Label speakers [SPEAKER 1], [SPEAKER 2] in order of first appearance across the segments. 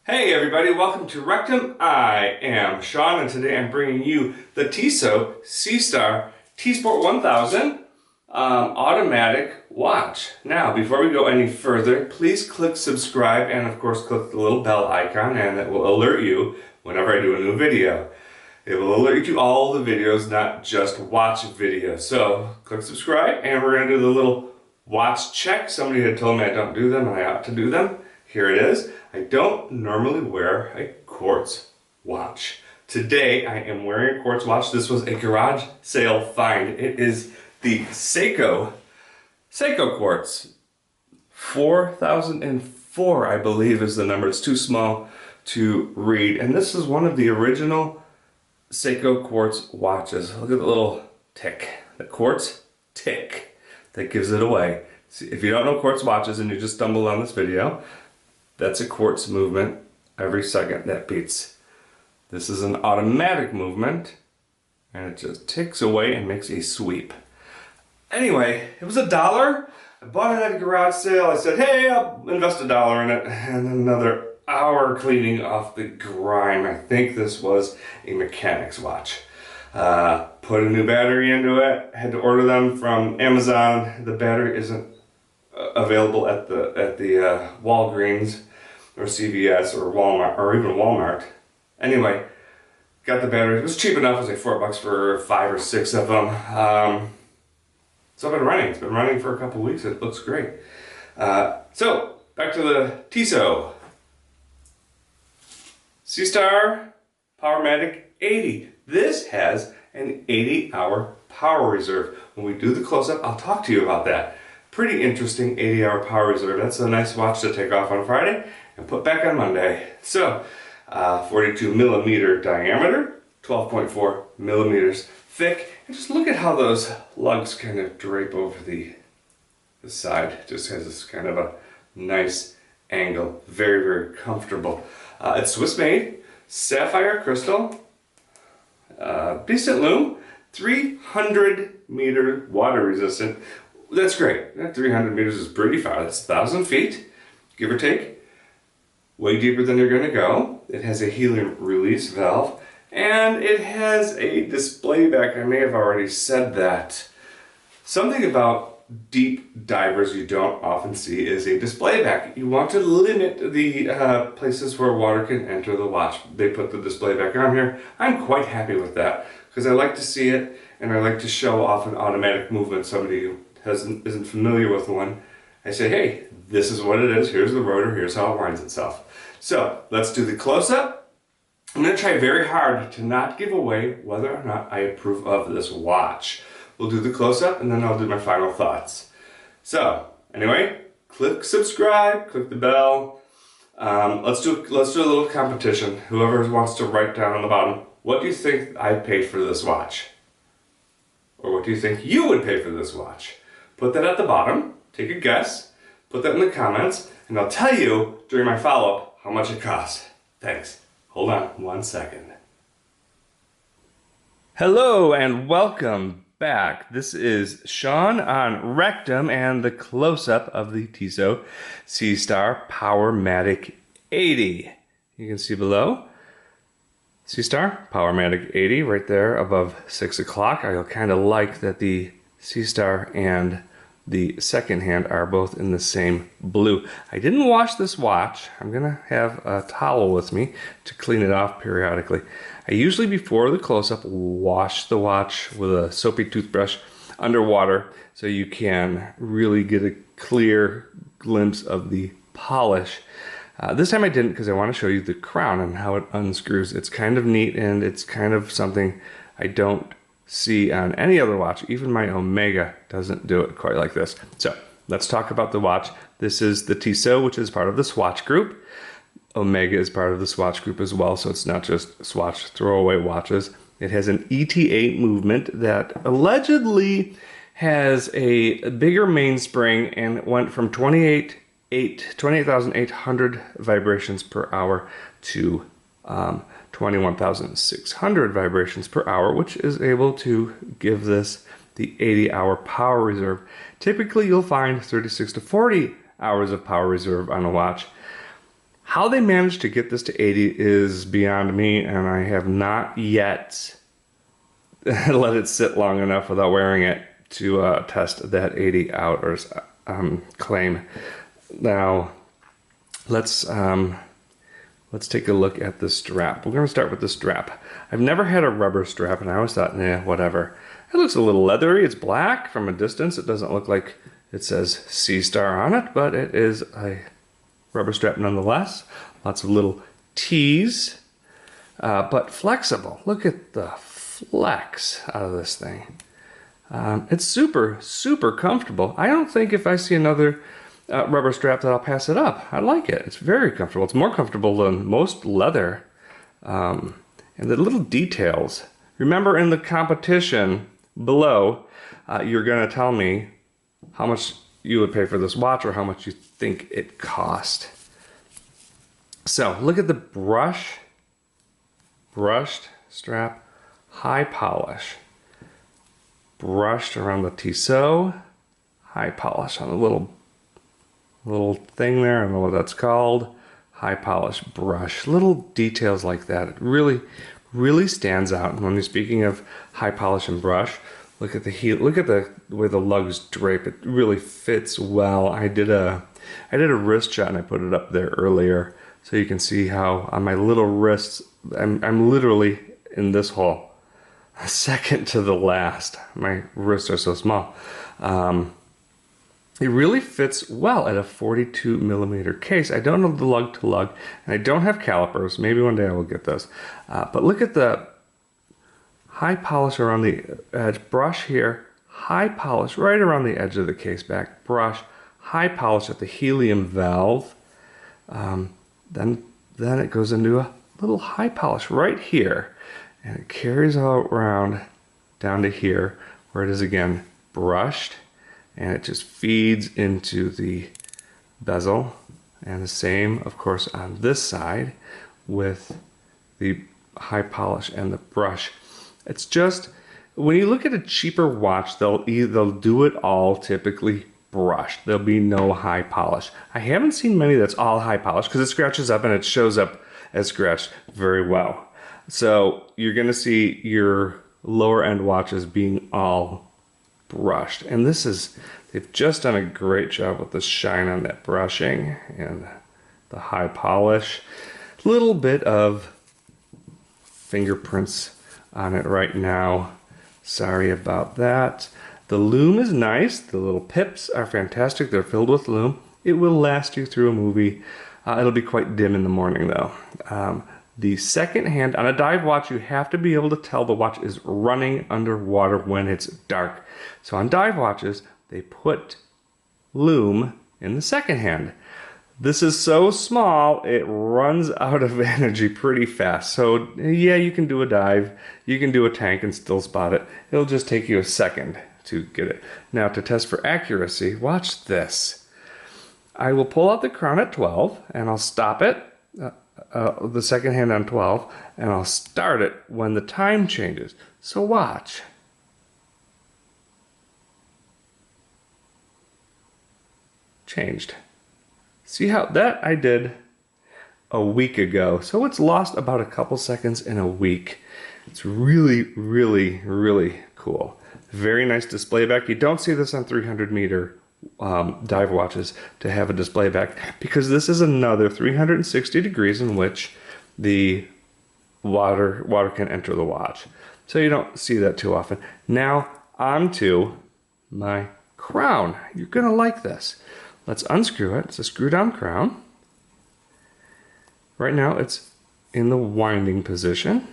[SPEAKER 1] Hey everybody, welcome to Rectum. I am Sean and today I'm bringing you the Tissot Seastar T-Sport 1000 automatic watch. Now, before we go any further, please click subscribe and of course click the little bell icon and it will alert you whenever I do a new video. It will alert you to all the videos, not just watch videos. So click subscribe and we're going to do the little watch check. Somebody had told me I don't do them and I ought to do them. Here it is. I don't normally wear a quartz watch. Today I am wearing a quartz watch. This was a garage sale find. It is the Seiko quartz. 4004 I believe is the number. It's too small to read. And this is one of the original Seiko quartz watches. Look at the little tick. The quartz tick that gives it away. See, if you don't know quartz watches and you just stumbled on this video, that's a quartz movement every second that beats. This is an automatic movement and it just ticks away and makes a sweep. Anyway, it was $1. I bought it at a garage sale. I said, hey, I'll invest $1 in it. And another hour cleaning off the grime. I think this was a mechanic's watch. Put a new battery into it. Had to order them from Amazon. The battery isn't available at the Walgreens or CVS or Walmart or even Walmart. Anyway, got the battery. It was cheap enough. It was like $4 for 5 or 6 of them. So I've been running. It's been running for a couple weeks. It looks great. So back to the Tissot Seastar Powermatic 80. This has an 80-hour power reserve. When we do the close-up, I'll talk to you about that. Pretty interesting 80-hour power reserve. That's a nice watch to take off on Friday and put back on Monday. So, 42 millimeter diameter, 12.4 millimeters thick. And just look at how those lugs kind of drape over the side. It just has this kind of a nice angle. Very, very comfortable. It's Swiss made, sapphire crystal, decent lume, 300 meter water resistant. That's great. That 300 meters is pretty far. That's 1,000 feet, give or take. Way deeper than you're going to go. It has a helium release valve, and it has a display back. I may have already said that. Something about deep divers you don't often see is a display back. You want to limit the places where water can enter the watch. They put the display back on here. I'm quite happy with that because I like to see it, and I like to show off an automatic movement. Somebody who isn't familiar with one, I say, hey, this is what it is. Here's the rotor. Here's how it winds itself. So let's do the close-up. I'm going to try very hard to not give away whether or not I approve of this watch. We'll do the close-up and then I'll do my final thoughts. So anyway, click subscribe, click the bell. Let's do a little competition. Whoever wants to write down on the bottom, what do you think I paid for this watch? Or what do you think you would pay for this watch? Put that at the bottom, take a guess, put that in the comments, and I'll tell you during my follow-up how much it cost. Thanks. Hold on 1 second. Hello and welcome back. This is Sean on Rectum and the close-up of the Tissot Seastar Powermatic 80. You can see below. Seastar Powermatic 80 right there above 6 o'clock. I kind of like that the Seastar and the second hand are both in the same blue. I didn't wash this watch. I'm gonna have a towel with me to clean it off periodically. I usually before the close-up wash the watch with a soapy toothbrush underwater so you can really get a clear glimpse of the polish. This time I didn't because I want to show you the crown and how it unscrews. It's kind of neat and it's kind of something I don't see on any other watch. Even my Omega doesn't do it quite like this. So let's talk about the watch. This is the Tissot, which is part of the Swatch Group. Omega is part of the Swatch Group as well, so it's not just Swatch throwaway watches. It has an ET8 movement that allegedly has a bigger mainspring and it went from 28,800 vibrations per hour to 21,600 vibrations per hour, which is able to give this the 80-hour power reserve. Typically, you'll find 36 to 40 hours of power reserve on a watch. How they managed to get this to 80 is beyond me, and I have not yet let it sit long enough without wearing it to test that 80 hours claim. Now, let's take a look at the strap. We're going to start with the strap. I've never had a rubber strap, and I always thought, nah, whatever. It looks a little leathery. It's black from a distance. It doesn't look like it says Seastar on it, but it is a rubber strap nonetheless. Lots of little T's, but flexible. Look at the flex out of this thing. It's super, super comfortable. I don't think if I see another rubber strap that I'll pass it up. I like it. It's very comfortable. It's more comfortable than most leather. And the little details. Remember in the competition below, you're going to tell me how much you would pay for this watch or how much you think it cost. So look at the brushed strap, high polish. Brushed around the Tissot, high polish on the little thing there. I don't know what that's called. High polish brush. Little details like that. It really, really stands out. And when you're speaking of high polish and brush, look at the heel. Look at the way the lugs drape. It really fits well. I did a wrist shot and I put it up there earlier, so you can see how on my little wrists, I'm literally in this hole, a second to the last. My wrists are so small. It really fits well at a 42 millimeter case. I don't know the lug to lug, and I don't have calipers. Maybe one day I will get those. But look at the high polish around the edge. Brush here, high polish right around the edge of the case back. Brush, high polish at the helium valve. Then it goes into a little high polish right here, and it carries all around down to here, where it is again brushed. And it just feeds into the bezel. And the same, of course, on this side with the high polish and the brush. It's just, when you look at a cheaper watch, they'll do it all typically brushed. There'll be no high polish. I haven't seen many that's all high polish because it scratches up and it shows up as scratched very well. So you're going to see your lower end watches being all brushed, and they've just done a great job with the shine on that brushing and the high polish. Little bit of fingerprints on it right now. Sorry about that. The lume is nice. The little pips are fantastic. They're filled with lume. It will last you through a movie. It'll be quite dim in the morning though. The second hand, on a dive watch, you have to be able to tell the watch is running underwater when it's dark. So on dive watches, they put lume in the second hand. This is so small, it runs out of energy pretty fast. So yeah, you can do a dive, you can do a tank and still spot it. It'll just take you a second to get it. Now to test for accuracy, watch this. I will pull out the crown at 12 and I'll stop it. The second hand on 12, and I'll start it when the time changes. So watch. Changed. See how that I did a week ago. So it's lost about a couple seconds in a week. It's really, really, really cool. Very nice display back. You don't see this on 300 meter dive watches to have a display back, because this is another 360 degrees in which the water can enter the watch. So you don't see that too often. Now onto my crown. You're gonna like this. Let's unscrew it. It's a screw down crown. Right now it's in the winding position.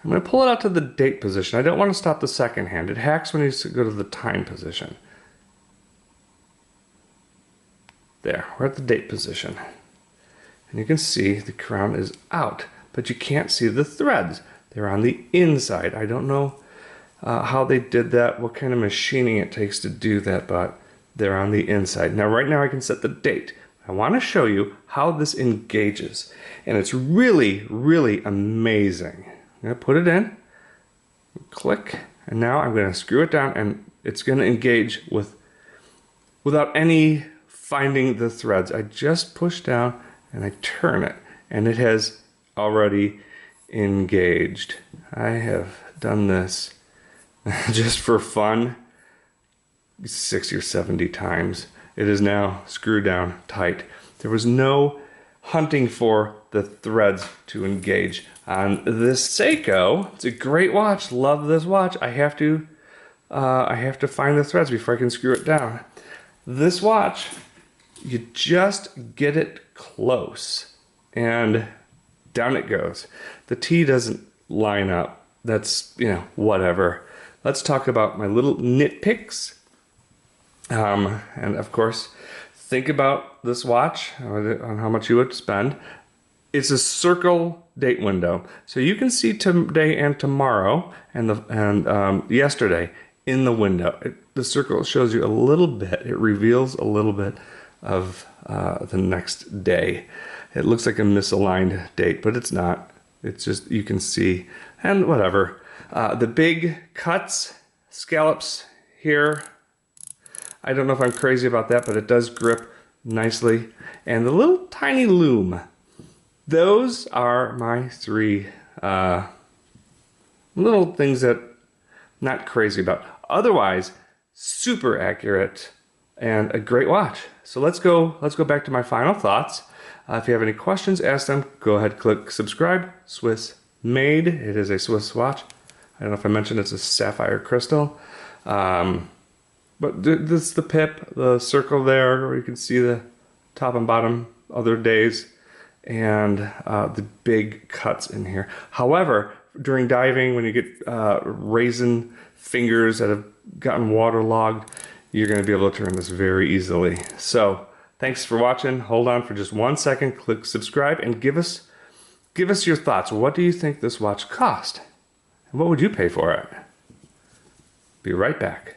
[SPEAKER 1] I'm gonna pull it out to the date position. I don't want to stop the second hand. It hacks when you go to the time position. There, we're at the date position. And you can see the crown is out, but you can't see the threads. They're on the inside. I don't know how they did that, what kind of machining it takes to do that, but they're on the inside. Now, right now I can set the date. I want to show you how this engages. And it's really, really amazing. I'm going to put it in, click, and now I'm going to screw it down, and it's going to engage without any finding the threads. I just push down and I turn it, and it has already engaged. I have done this just for fun 60 or 70 times. It is now screwed down tight. There was no hunting for the threads to engage. On this Seiko, it's a great watch. Love this watch. I have to find the threads before I can screw it down. This watch, you just get it close and down it goes. The T doesn't line up. That's, whatever. Let's talk about my little nitpicks. And of course, think about this watch on how much you would spend. It's a circle date window, so you can see today and tomorrow and yesterday in the window. The circle shows you a little bit. It reveals a little bit of the next day. It looks like a misaligned date, but it's not. It's just, you can see, and whatever. The big cuts, scallops here, I don't know if I'm crazy about that, but it does grip nicely. And the little tiny loom, those are my three little things that I'm not crazy about. Otherwise, super accurate and a great watch. So let's go back to my final thoughts. If you have any questions, ask them. Go ahead, click subscribe. Swiss made. It is a Swiss watch. I don't know if I mentioned it's a sapphire crystal. But this is the pip, the circle there, where you can see the top and bottom other days, and the big cuts in here. However, during diving, when you get raisin fingers that have gotten waterlogged, you're going to be able to turn this very easily. So thanks for watching. Hold on for just 1 second. Click subscribe and give us your thoughts. What do you think this watch cost? And what would you pay for it? Be right back.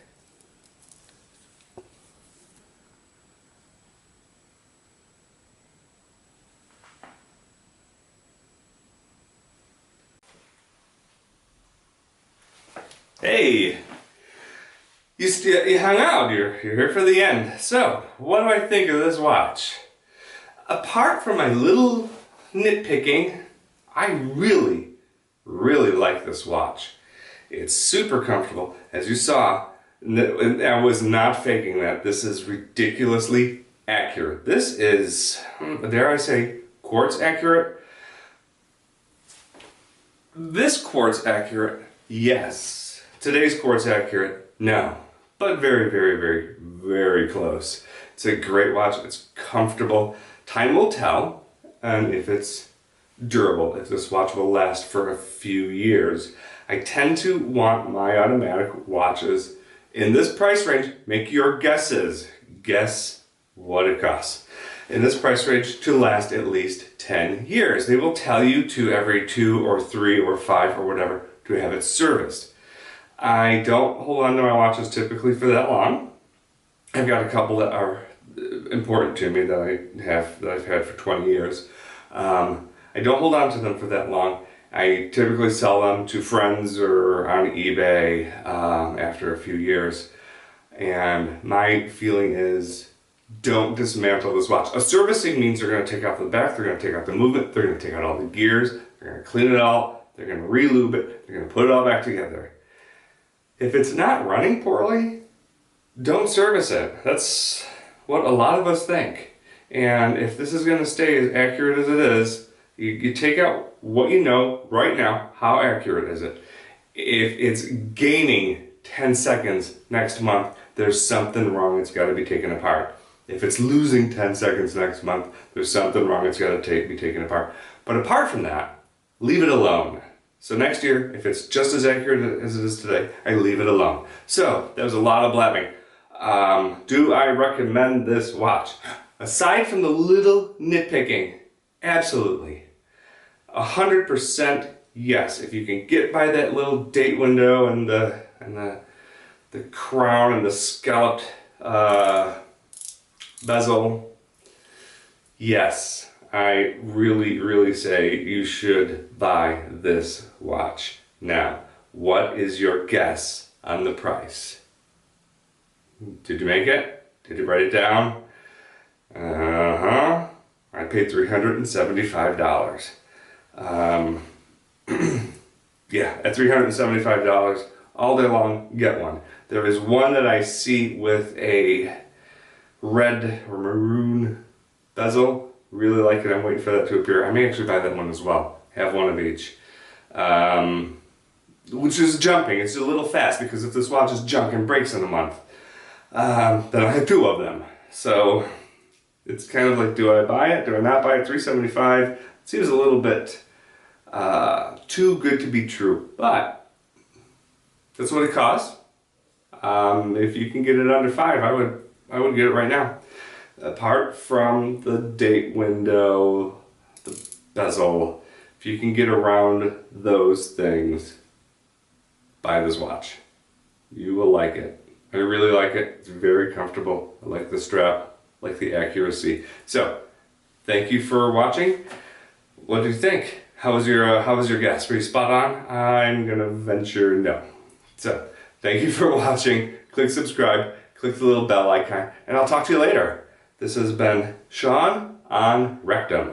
[SPEAKER 1] Hey, you hung out, you're here for the end. So, what do I think of this watch? Apart from my little nitpicking, I really like this watch. It's super comfortable. As you saw, and I was not faking that. This is ridiculously accurate. This is, dare I say, quartz accurate? This quartz accurate, yes. Today's quartz accurate, no. But very close. It's a great watch. It's comfortable. Time will tell if it's durable, if this watch will last for a few years. I tend to want my automatic watches in this price range. Make your guesses. Guess what it costs. In this price range to last at least 10 years. They will tell you to every 2 or 3 or 5 or whatever to have it serviced. I don't hold on to my watches typically for that long. I've got a couple that are important to me that I've had for 20 years. I don't hold on to them for that long. I typically sell them to friends or on eBay after a few years. And my feeling is, don't dismantle this watch. A servicing means they're going to take off the back, they're going to take out the movement, they're going to take out all the gears, they're going to clean it all, they're going to re-lube it, they're going to put it all back together. If it's not running poorly, don't service it. That's what a lot of us think. And if this is going to stay as accurate as it is, you take out what you know right now. How accurate is it? If it's gaining 10 seconds next month, there's something wrong. It's got to be taken apart. If it's losing 10 seconds next month, there's something wrong. It's got to be taken apart. But apart from that, leave it alone. So next year, if it's just as accurate as it is today, I leave it alone. So, that was a lot of blabbing. Do I recommend this watch? Aside from the little nitpicking, absolutely. 100% yes. If you can get by that little date window and the crown and the scalloped bezel, yes. I really say you should buy this watch. Now, what is your guess on the price? Did you make it? Did you write it down? I I paid $375. Yeah, at $375 all day long, get one. There is one that I see with a red or maroon bezel. Really like it. I'm waiting for that to appear. I may actually buy that one as well. Have one of each. Which is jumping. It's a little fast because if this watch is junk and breaks in a month, then I have two of them. So it's kind of like, do I buy it? Do I not buy it? $375. It seems a little bit too good to be true, but that's what it costs. If you can get it under $5, I would get it right now. Apart from the date window, the bezel, if you can get around those things, buy this watch. You will like it. I really like it. It's very comfortable. I like the strap, I like the accuracy. So, thank you for watching. What do you think? How was your guess? Were you spot on? I'm gonna venture no. So, thank you for watching. Click subscribe, click the little bell icon, and I'll talk to you later. This has been Sean on Rectum.